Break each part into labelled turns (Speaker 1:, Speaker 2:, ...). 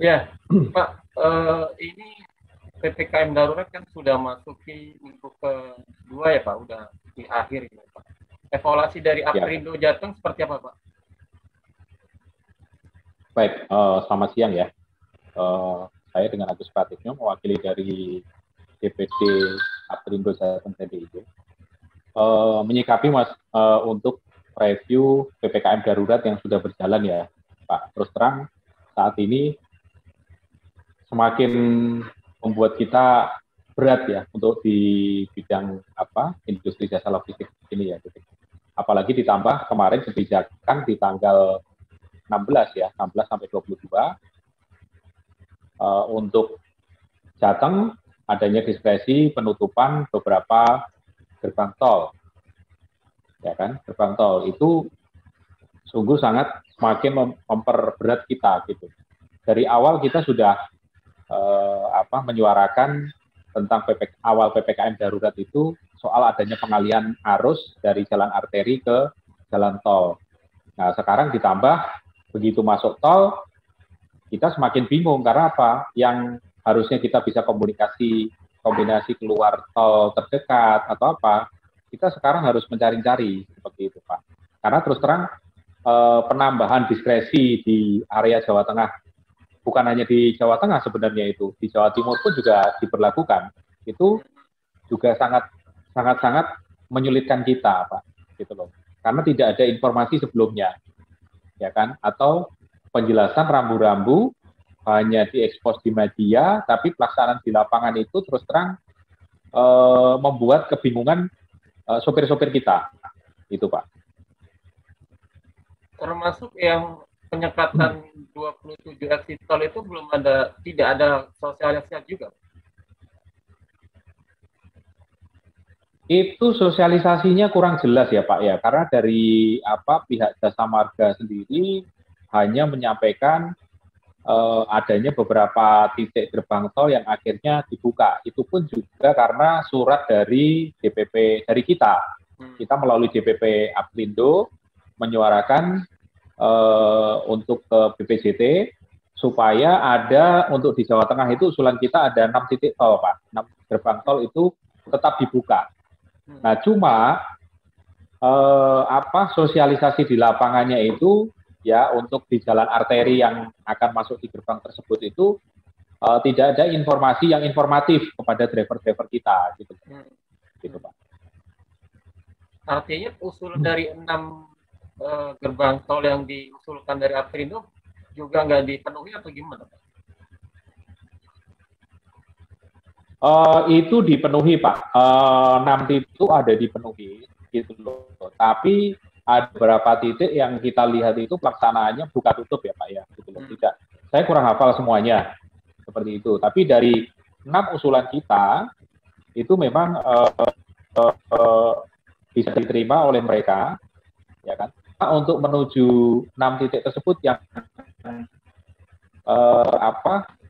Speaker 1: Ya, Pak, ini PPKM darurat kan sudah masuki minggu kedua ya Pak, udah di akhir ini Pak. Evaluasi dari
Speaker 2: Ya,
Speaker 1: Aprindo Jateng seperti apa Pak?
Speaker 2: baik. Selamat siang ya. Saya dengan Agus Pratikno, mewakili dari DPD Aprindo Jateng TDIJ, menyikapi untuk review PPKM darurat yang sudah berjalan ya, Pak. Terus terang saat ini semakin membuat kita berat ya untuk di bidang industri jasa logistik ini ya. Apalagi ditambah kemarin kebijakan di tanggal 16 ya, 16 sampai 22 untuk Jateng adanya diskresi penutupan beberapa gerbang tol. Ya kan? Gerbang tol itu sungguh sangat semakin memperberat kita gitu. Dari awal kita sudah menyuarakan tentang awal PPKM darurat itu soal adanya pengalihan arus dari jalan arteri ke jalan tol. Nah, sekarang ditambah begitu masuk tol, kita semakin bingung karena apa? Yang harusnya kita bisa kombinasi keluar tol terdekat atau apa, kita sekarang harus mencari-cari seperti itu, Pak. Karena terus terang penambahan diskresi di area Jawa Tengah, bukan hanya di Jawa Tengah sebenarnya itu, di Jawa Timur pun juga diberlakukan. Itu juga sangat menyulitkan kita, Pak, gitu loh. Karena tidak ada informasi sebelumnya, ya kan? Atau penjelasan rambu-rambu hanya diekspos di media, tapi pelaksanaan di lapangan itu terus terang membuat kebingungan sopir-sopir kita, itu Pak.
Speaker 1: Termasuk yang penyekatan 27 exit tol itu tidak ada sosialisasi juga.
Speaker 2: Itu sosialisasinya kurang jelas ya Pak ya, karena dari pihak Jasa Marga sendiri hanya menyampaikan adanya beberapa titik gerbang tol yang akhirnya dibuka. Itu pun juga karena surat dari DPP dari kita. Kita melalui DPP Aprindo menyuarakan untuk ke BPJT supaya ada untuk di Jawa Tengah itu usulan kita ada 6 titik tol Pak. 6 gerbang tol itu tetap dibuka. Nah, cuma sosialisasi di lapangannya itu ya untuk di jalan arteri yang akan masuk di gerbang tersebut itu tidak ada informasi yang informatif kepada driver-driver kita gitu. Gitu Pak.
Speaker 1: Artinya usul dari 6 gerbang tol yang diusulkan dari Aprindo juga nggak dipenuhi atau gimana?
Speaker 2: Itu dipenuhi Pak. 6 itu ada dipenuhi gitu loh. Tapi ada beberapa titik yang kita lihat itu pelaksanaannya buka tutup ya Pak ya. Gitu loh. Tidak. Saya kurang hafal semuanya seperti itu. Tapi dari 6 usulan kita itu memang bisa diterima oleh mereka, ya kan? Untuk menuju 6 titik tersebut yang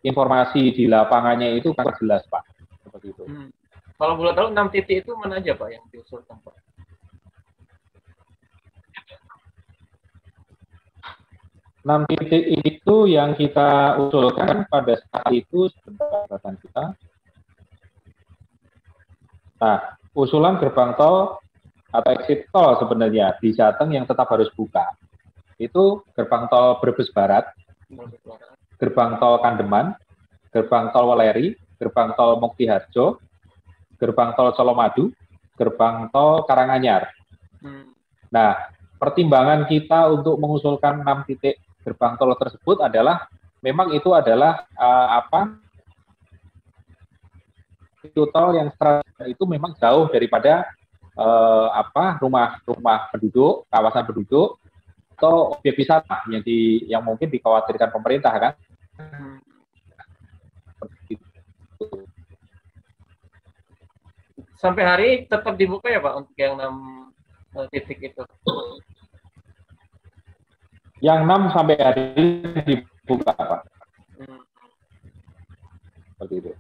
Speaker 2: informasi di lapangannya itu kan jelas Pak, seperti itu.
Speaker 1: Kalau boleh tahu 6 titik itu mana aja Pak yang diusulkan Pak?
Speaker 2: Enam titik itu yang kita usulkan pada saat itu berdasarkan kita. Nah, usulan gerbang tol atau exit tol sebenarnya di Jateng yang tetap harus buka. Itu gerbang tol Brebes Barat, gerbang tol Kandeman, gerbang tol Weleri, gerbang tol Muktiharjo, gerbang tol Colomadu, gerbang tol Karanganyar. Nah, pertimbangan kita untuk mengusulkan 6 titik gerbang tol tersebut adalah memang itu adalah itu tol yang itu memang jauh daripada rumah penduduk, kawasan penduduk atau objek wisata yang mungkin dikhawatirkan pemerintah kan.
Speaker 1: Sampai hari tetap dibuka ya Pak untuk yang 6 titik itu?
Speaker 2: Yang 6 sampai hari ini dibuka Pak. Seperti itu.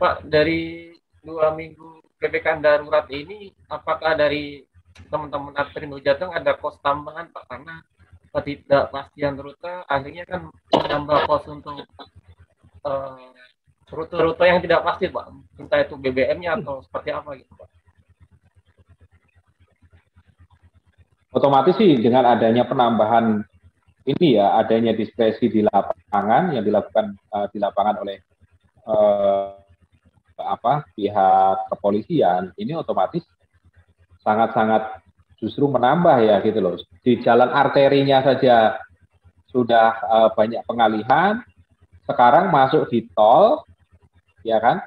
Speaker 1: Pak, dari 2 minggu PPKM darurat ini, apakah dari teman-teman Aprindo Jateng ada kos tambahan Pak? Karena ketidakpastian rute akhirnya kan menambah kos untuk eh, rute-rute yang tidak pasti, Pak. Entah itu BBM-nya atau seperti apa gitu, Pak.
Speaker 2: Otomatis sih dengan adanya penambahan ini ya, adanya diskresi di lapangan yang dilakukan di lapangan oleh uh, pihak kepolisian, ini otomatis sangat-sangat justru menambah ya gitu loh. Di jalan arterinya saja sudah banyak pengalihan, sekarang masuk di tol, ya kan?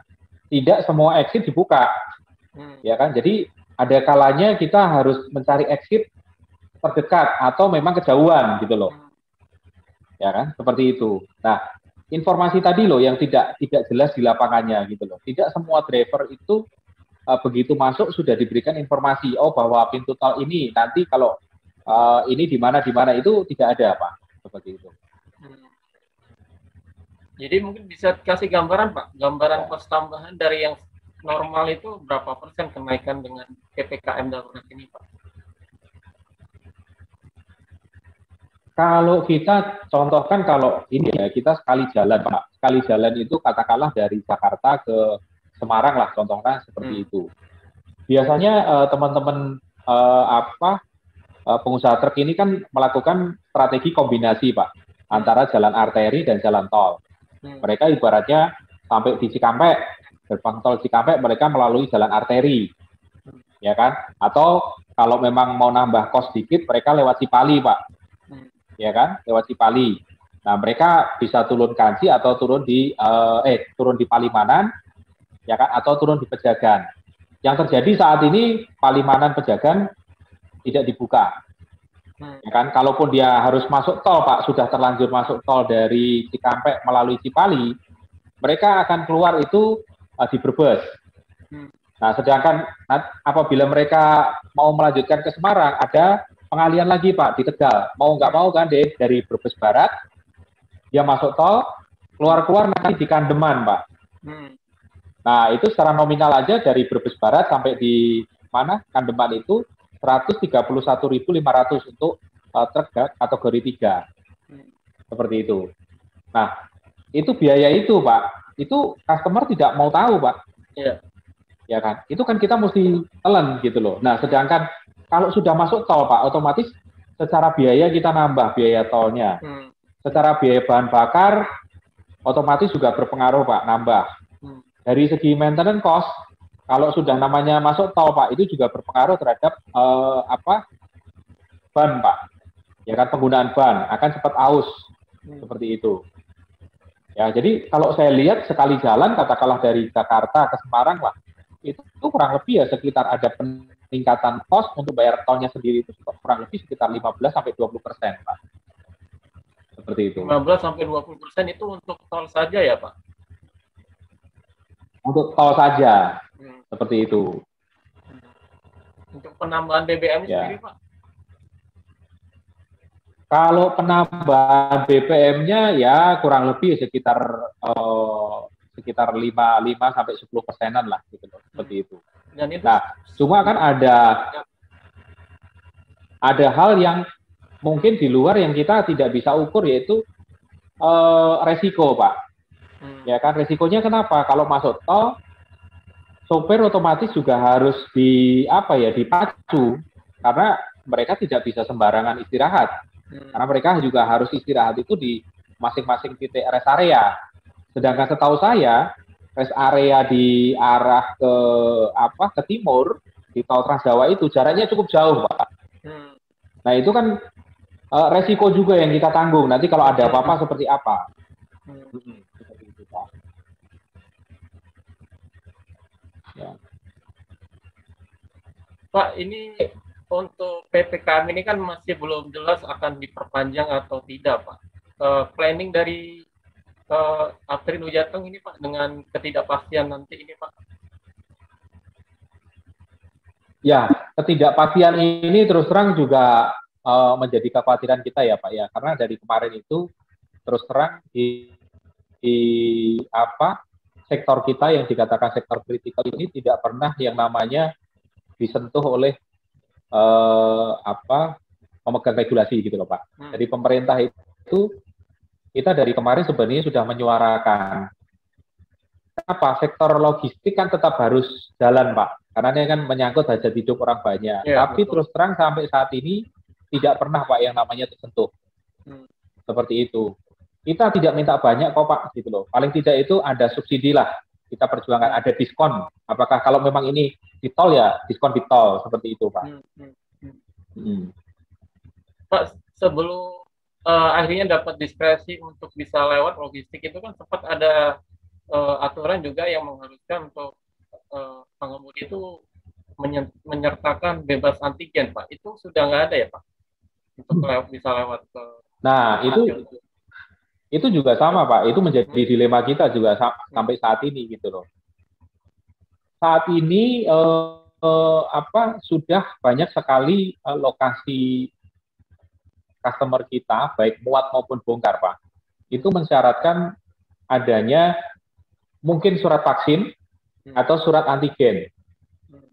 Speaker 2: Tidak semua exit dibuka, ya kan? Jadi ada kalanya kita harus mencari exit terdekat atau memang kejauhan gitu loh, ya kan? Seperti itu. Nah, informasi tadi loh yang tidak jelas di lapangannya gitu loh. Tidak semua driver itu begitu masuk sudah diberikan informasi bahwa pintu tol ini nanti kalau ini di mana itu tidak ada Pak, seperti itu.
Speaker 1: Jadi mungkin bisa kasih gambaran Pak, gambaran kos tambahan dari yang normal itu berapa persen kenaikan dengan PPKM darurat ini Pak?
Speaker 2: Kalau kita contohkan kalau ini ya kita sekali jalan Pak, sekali jalan itu katakanlah dari Jakarta ke Semarang lah contohnya seperti itu. Biasanya teman-teman pengusaha truk ini kan melakukan strategi kombinasi Pak antara jalan arteri dan jalan tol. Mereka ibaratnya sampai di Cikampek, gerbang tol Cikampek mereka melalui jalan arteri, ya kan? Atau kalau memang mau nambah kos dikit mereka lewat Cipali Pak, ya kan? Lewat Cipali. Nah mereka bisa turun Kanci atau turun di Palimanan, ya kan? Atau turun di Pejagan. Yang terjadi saat ini Palimanan Pejagan tidak dibuka. Ya kan, kalaupun dia harus masuk tol Pak, sudah terlanjur masuk tol dari Cikampek melalui Cipali, mereka akan keluar itu di Brebes. Nah, sedangkan apabila mereka mau melanjutkan ke Semarang, ada pengalian lagi Pak di Tegal. Mau nggak mau kan dari Brebes Barat, dia masuk tol, keluar nanti di Kandeman Pak. Nah, itu secara nominal aja dari Brebes Barat sampai di mana Kandeman itu 131.500 untuk truk kategori 3. Seperti itu. Nah, itu biaya itu, Pak. Itu customer tidak mau tahu, Pak.
Speaker 1: Iya.
Speaker 2: Ya kan? Itu kan kita mesti telan gitu loh. Nah, sedangkan kalau sudah masuk tol, Pak, otomatis secara biaya kita nambah biaya tolnya. Secara biaya bahan bakar otomatis juga berpengaruh, Pak, nambah. Dari segi maintenance cost, kalau sudah namanya masuk tol Pak, itu juga berpengaruh terhadap ban Pak. Ya kan penggunaan ban akan cepat aus seperti itu. Ya jadi kalau saya lihat sekali jalan katakanlah dari Jakarta ke Semarang lah, itu kurang lebih ya sekitar ada peningkatan kos untuk bayar tolnya sendiri itu kurang lebih sekitar 15-20% Pak. Seperti itu.
Speaker 1: 15-20% itu untuk tol saja ya Pak?
Speaker 2: Untuk tol saja. Seperti itu.
Speaker 1: Untuk penambahan BBM sendiri Pak?
Speaker 2: Kalau penambahan BBM-nya ya kurang lebih sekitar 5-10%-an lah gitu loh, seperti itu.
Speaker 1: Dan itu.
Speaker 2: Nah, cuma kan ada hal yang mungkin di luar yang kita tidak bisa ukur yaitu resiko, Pak. Ya kan resikonya kenapa? Kalau masuk tol sopir otomatis juga harus dipacu karena mereka tidak bisa sembarangan istirahat. Karena mereka juga harus istirahat itu di masing-masing titik rest area. Sedangkan setahu saya rest area di arah ke timur di tol Trans Jawa itu jaraknya cukup jauh, Pak. Nah, itu kan resiko juga yang kita tanggung nanti kalau ada apa-apa seperti apa. Seperti itu, Pak. Ya.
Speaker 1: Pak, ini untuk PPKM ini kan masih belum jelas akan diperpanjang atau tidak, Pak. Planning dari Aptrin Jateng ini, Pak, dengan ketidakpastian nanti ini, Pak.
Speaker 2: Ya, ketidakpastian ini terus terang juga menjadi kekhawatiran kita ya, Pak ya. Karena dari kemarin itu terus terang di sektor kita yang dikatakan sektor kritikal ini tidak pernah yang namanya disentuh oleh pemegang regulasi gitu loh Pak. Jadi pemerintah itu kita dari kemarin sebenarnya sudah menyuarakan apa sektor logistik kan tetap harus jalan Pak, karena ini kan menyangkut hajat hidup orang banyak.
Speaker 1: Ya,
Speaker 2: Tapi
Speaker 1: betul.
Speaker 2: terus terang sampai saat ini tidak pernah Pak yang namanya tersentuh seperti itu. Kita tidak minta banyak kok Pak gitu loh. Paling tidak itu ada subsidi lah. Kita perjuangkan ada diskon. Apakah kalau memang ini di tol ya diskon di tol seperti itu Pak.
Speaker 1: Pak, sebelum akhirnya dapat diskresi untuk bisa lewat logistik itu kan sempat ada aturan juga yang mengharuskan untuk pengemudi itu menyertakan bebas antigen Pak. Itu sudah nggak ada ya Pak? Untuk bisa lewat ke.
Speaker 2: Nah itu juga sama Pak. Itu menjadi dilema kita juga sampai saat ini gitu loh. Saat ini sudah banyak sekali lokasi customer kita, baik muat maupun bongkar, Pak, itu mensyaratkan adanya mungkin surat vaksin atau surat antigen.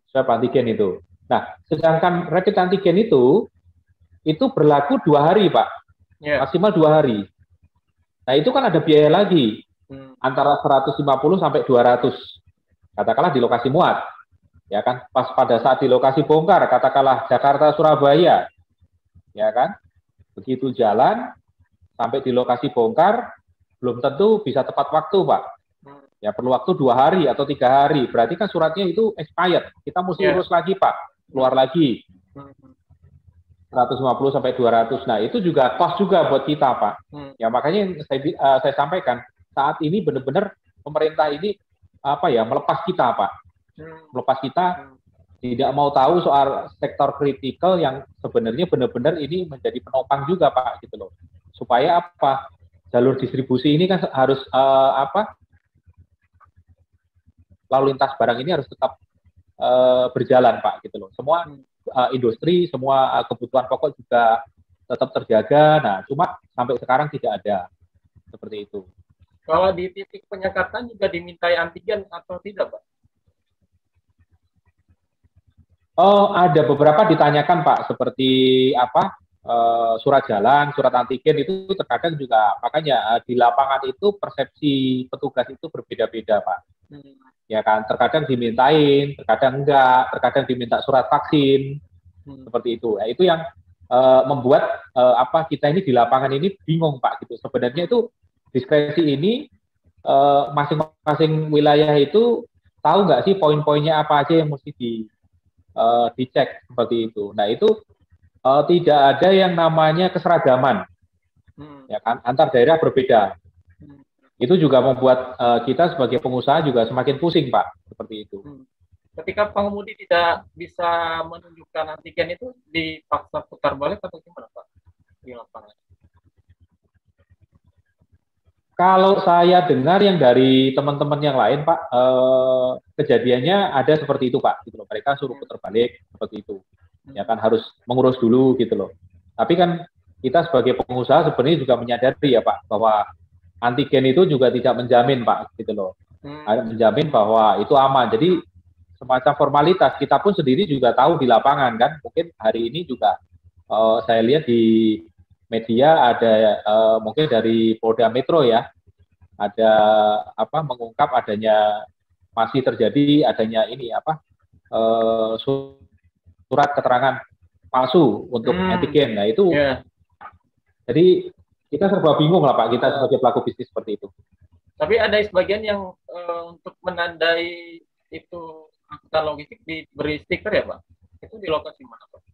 Speaker 2: Surat antigen itu. Nah, sedangkan rapid antigen itu berlaku 2 hari, Pak. Maksimal 2 hari. Nah, itu kan ada biaya lagi. Antara 150 sampai 200. Katakanlah di lokasi muat. Ya kan? Pas pada saat di lokasi bongkar, katakanlah Jakarta, Surabaya. Ya kan? Begitu jalan sampai di lokasi bongkar belum tentu bisa tepat waktu Pak. Ya perlu waktu 2 hari atau 3 hari. Berarti kan suratnya itu expired. Kita mesti urus lagi Pak, keluar lagi 150 sampai 200. Nah itu juga cost juga buat kita Pak. Ya makanya saya sampaikan saat ini benar-benar pemerintah ini melepas kita Pak, melepas kita. Tidak mau tahu soal sektor kritikal yang sebenarnya benar-benar ini menjadi penopang juga Pak gitu loh. Supaya apa? Jalur distribusi ini kan harus lalu lintas barang ini harus tetap berjalan Pak gitu loh. Semua industri, semua kebutuhan pokok juga tetap terjaga. Nah, cuma sampai sekarang tidak ada seperti itu.
Speaker 1: Kalau di titik penyekatan juga dimintai antigen atau tidak Pak?
Speaker 2: Oh, ada beberapa ditanyakan Pak, seperti surat jalan, surat antigen itu terkadang juga, makanya di lapangan itu persepsi petugas itu berbeda-beda Pak. Ya kan, terkadang dimintain, terkadang enggak, terkadang diminta surat vaksin, seperti itu. Ya, itu yang membuat kita ini di lapangan ini bingung Pak gitu. Sebenarnya itu diskresi ini masing-masing wilayah itu tahu nggak sih poin-poinnya apa aja yang mesti dicek seperti itu. Nah itu tidak ada yang namanya keseragaman, ya kan, antar daerah berbeda. Itu juga membuat kita sebagai pengusaha juga semakin pusing Pak, seperti itu.
Speaker 1: Ketika pengemudi tidak bisa menunjukkan antigen itu dipaksa putar balik atau gimana Pak di lapangan?
Speaker 2: Kalau saya dengar yang dari teman-teman yang lain Pak, kejadiannya ada seperti itu Pak, gitu loh. Mereka suruh putar balik seperti itu, ya kan harus mengurus dulu gitu loh. Tapi kan kita sebagai pengusaha sebenarnya juga menyadari ya Pak bahwa antigen itu juga tidak menjamin Pak, gitu loh. Menjamin bahwa itu aman. Jadi semacam formalitas kita pun sendiri juga tahu di lapangan kan. Mungkin hari ini juga saya lihat di media ada mungkin dari Polda Metro ya, ada mengungkap adanya masih terjadi adanya ini surat keterangan palsu untuk antigen. Nah itu jadi kita serba bingung lah Pak, kita sebagai pelaku bisnis seperti itu.
Speaker 1: Tapi ada sebagian yang untuk menandai itu angkutan logistik diberi stiker ya Pak? Itu di lokasi mana Pak?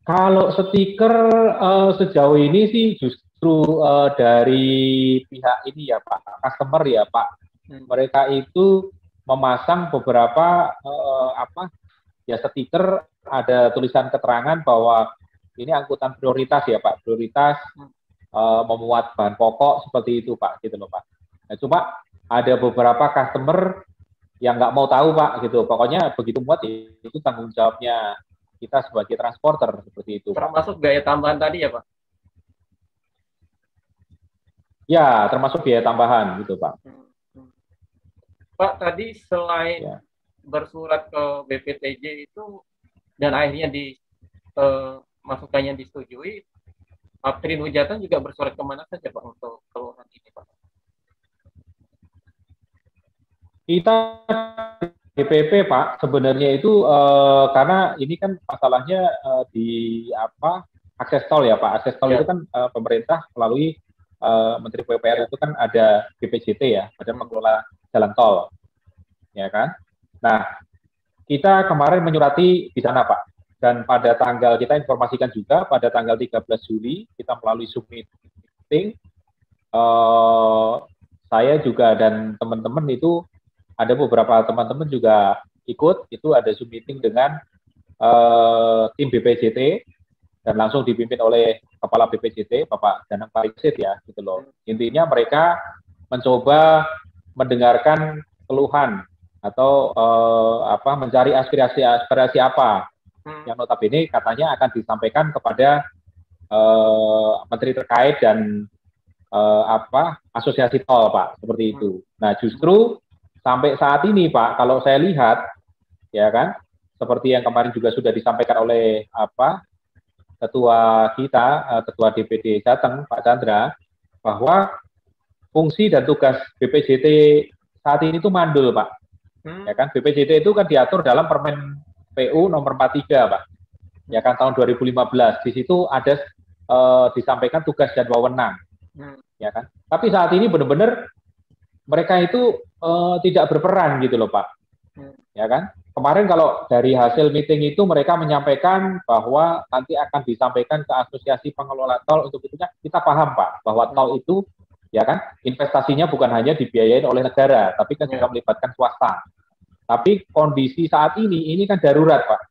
Speaker 2: Kalau stiker sejauh ini sih justru dari pihak ini ya Pak, customer ya Pak. Mereka itu memasang beberapa stiker, ada tulisan keterangan bahwa ini angkutan prioritas ya Pak, prioritas memuat bahan pokok seperti itu Pak, gitu loh Pak. Nah, cuma ada beberapa customer yang nggak mau tahu Pak, gitu. Pokoknya begitu muat itu tanggung jawabnya kita sebagai transporter seperti itu.
Speaker 1: Termasuk biaya tambahan tadi ya Pak?
Speaker 2: Ya, termasuk biaya tambahan gitu Pak.
Speaker 1: Pak, tadi selain bersurat ke BPTJ itu dan akhirnya masukan yang disetujui, Pak Tri Nuh Jateng juga bersurat kemana saja Pak untuk keluhan ini Pak?
Speaker 2: Kita DPP Pak, sebenarnya itu karena ini kan masalahnya di apa akses tol ya Pak. Akses tol itu kan pemerintah melalui Menteri PUPR itu kan ada BPJT ya, Badan Pengelola Jalan Tol, ya kan. Nah, kita kemarin menyurati di sana Pak, dan pada tanggal kita informasikan juga pada tanggal 13 Juli kita melalui Zoom meeting, saya juga dan teman-teman itu ada beberapa teman-teman juga ikut, itu ada Zoom meeting dengan tim BPJT dan langsung dipimpin oleh Kepala BPJT, Bapak Danang Pariksit ya, gitu loh. Intinya mereka mencoba mendengarkan keluhan atau mencari aspirasi apa yang notabene katanya akan disampaikan kepada menteri terkait dan asosiasi tol Pak, seperti itu. Nah justru sampai saat ini Pak, kalau saya lihat, ya kan, seperti yang kemarin juga sudah disampaikan oleh ketua kita, ketua DPD Jateng, Pak Chandra, bahwa fungsi dan tugas BPJT saat ini itu mandul Pak. Ya kan, BPJT itu kan diatur dalam Permen PU nomor 43 Pak. Ya kan, tahun 2015. Di situ ada disampaikan tugas dan wewenang. Ya kan. Tapi saat ini benar-benar mereka itu tidak berperan gitu loh Pak, ya kan. Kemarin kalau dari hasil meeting itu mereka menyampaikan bahwa nanti akan disampaikan ke Asosiasi Pengelola Tol, untuk itunya kita paham Pak, bahwa tol itu ya kan investasinya bukan hanya dibiayain oleh negara, tapi kan juga melibatkan swasta. Tapi kondisi saat ini kan darurat Pak,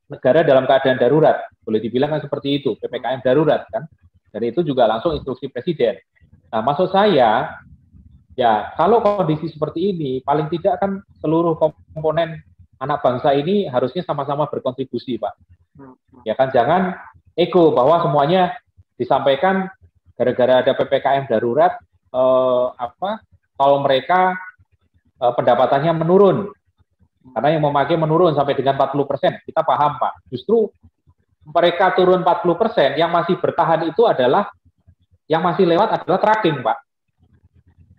Speaker 2: negara dalam keadaan darurat, boleh dibilang kan seperti itu, PPKM darurat kan, dan itu juga langsung instruksi Presiden. Nah maksud saya, ya, kalau kondisi seperti ini, paling tidak kan seluruh komponen anak bangsa ini harusnya sama-sama berkontribusi, Pak. Ya kan, jangan ego bahwa semuanya disampaikan gara-gara ada PPKM darurat, tol mereka pendapatannya menurun. Karena yang memakai menurun sampai dengan 40%. Kita paham, Pak. Justru mereka turun 40%, yang masih bertahan itu adalah, yang masih lewat adalah tracking, Pak.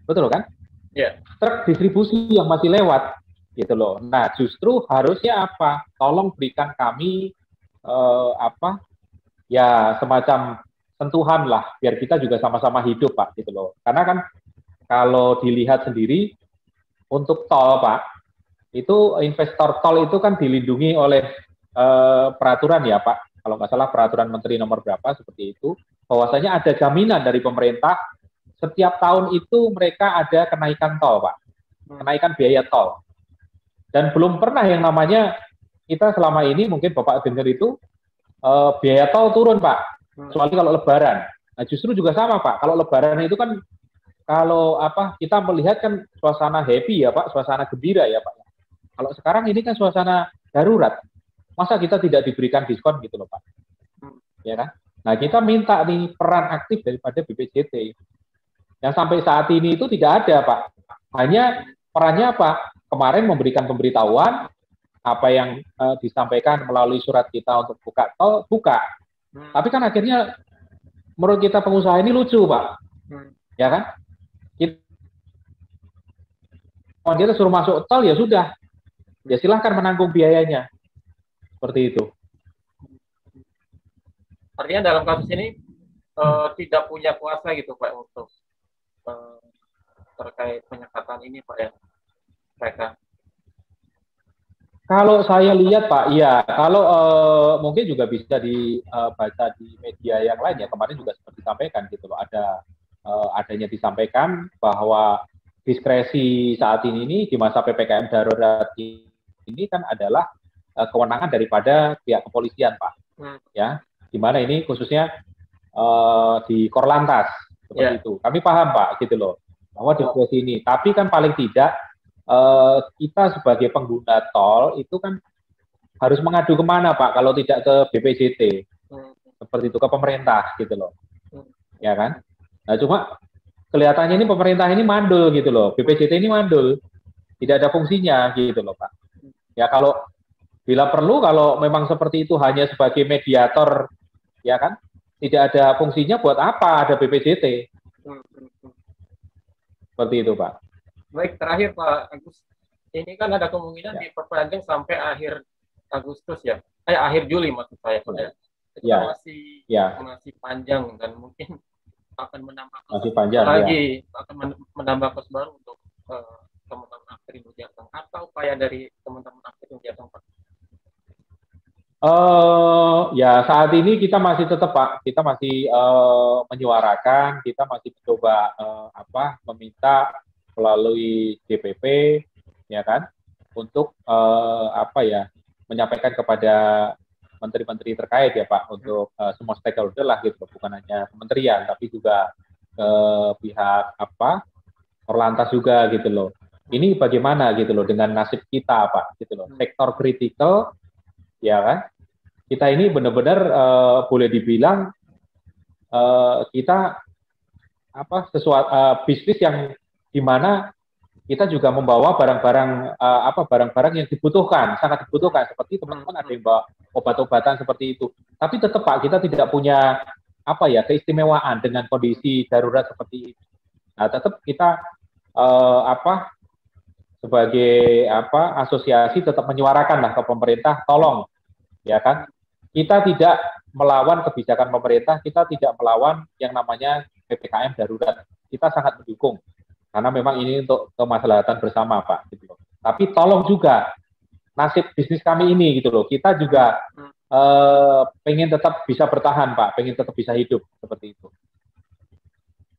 Speaker 2: Betul kan?
Speaker 1: Yeah.
Speaker 2: Truk distribusi yang masih lewat, gitu loh. Nah, justru harusnya apa? Tolong berikan kami ya semacam sentuhan lah, biar kita juga sama-sama hidup Pak, gitu loh. Karena kan kalau dilihat sendiri untuk tol Pak, itu investor tol itu kan dilindungi oleh peraturan ya Pak. Kalau nggak salah peraturan Menteri nomor berapa seperti itu, bahwasanya ada jaminan dari pemerintah. Setiap tahun itu mereka ada kenaikan tol, Pak. Kenaikan biaya tol. Dan belum pernah yang namanya, kita selama ini, mungkin Bapak dengar itu, biaya tol turun, Pak. Kecuali kalau lebaran. Nah, justru juga sama, Pak. Kalau lebaran itu kan, kalau kita melihat kan suasana happy ya, Pak. Suasana gembira ya, Pak. Kalau sekarang ini kan suasana darurat. Masa kita tidak diberikan diskon gitu loh, Pak. Ya kan? Nah, kita minta nih peran aktif daripada BPJT. Yang sampai saat ini itu tidak ada, Pak. Hanya perannya apa? Kemarin memberikan pemberitahuan, apa yang disampaikan melalui surat kita untuk buka tol, buka. Tapi kan akhirnya, menurut kita pengusaha ini lucu, Pak. Ya kan? Kita suruh masuk tol, ya sudah. Ya silahkan menanggung biayanya. Seperti itu.
Speaker 1: Artinya dalam kasus ini, tidak punya kuasa gitu, Pak, untuk terkait penyekatan ini Pak ya, mereka. Kalau saya lihat Pak, iya, kalau mungkin juga bisa dibaca di media yang lain ya, kemarin juga seperti disampaikan gitu loh, adanya disampaikan bahwa diskresi saat ini di masa PPKM darurat ini kan adalah kewenangan daripada pihak kepolisian Pak, ya, di mana ini khususnya di Korlantas. Seperti itu. Kami paham Pak, gitu loh, bahwa diskresi ini. Tapi kan paling tidak kita sebagai pengguna tol itu kan harus mengadu kemana Pak, kalau tidak ke BPJT, seperti itu, ke pemerintah gitu loh, ya kan. Nah cuma kelihatannya ini pemerintah ini mandul gitu loh, BPJT ini mandul, tidak ada fungsinya gitu loh Pak. Ya kalau
Speaker 2: Bila perlu, kalau memang seperti itu hanya sebagai mediator, ya kan, tidak ada fungsinya, buat apa ada BPJT? Seperti itu, Pak.
Speaker 1: Baik, terakhir Pak Agus, ini kan ada kemungkinan diperpanjang sampai akhir Agustus ya, akhir Juli maksud saya. Itu masih panjang dan mungkin akan menambah
Speaker 2: masih panjang
Speaker 1: lagi, akan menambah kos baru untuk teman-teman Aktrinus Jateng, atau upaya dari teman-teman Aktrinus Jateng, Pak?
Speaker 2: Ya saat ini kita masih tetap, Pak, kita masih menyuarakan, kita masih mencoba meminta melalui DPP, ya kan, untuk menyampaikan kepada menteri-menteri terkait ya Pak, untuk semua stakeholder lah gitu, bukan hanya kementerian tapi juga pihak Korlantas juga gitu loh. Ini bagaimana gitu loh dengan nasib kita Pak gitu loh. Sektor kritikal ya kan. Kita ini benar-benar boleh dibilang kita bisnis yang dimana kita juga membawa barang-barang yang dibutuhkan, sangat dibutuhkan, seperti teman-teman ada yang bawa obat-obatan seperti itu. Tapi tetap Pak, kita tidak punya keistimewaan dengan kondisi darurat seperti ini. Nah, tetap kita sebagai asosiasi tetap menyuarakan lah ke pemerintah, tolong, ya kan, kita tidak melawan kebijakan pemerintah, kita tidak melawan yang namanya PPKM darurat. Kita sangat mendukung. Karena memang ini untuk kemaslahatan bersama, Pak. Gitu loh. Tapi tolong juga nasib bisnis kami ini, gitu loh. Kita juga pengen tetap bisa bertahan, Pak. Pengen tetap bisa hidup seperti itu.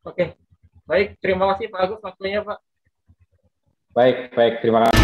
Speaker 1: Oke, baik. Terima kasih Pak Agus waktunya, Pak.
Speaker 2: Baik. Terima kasih.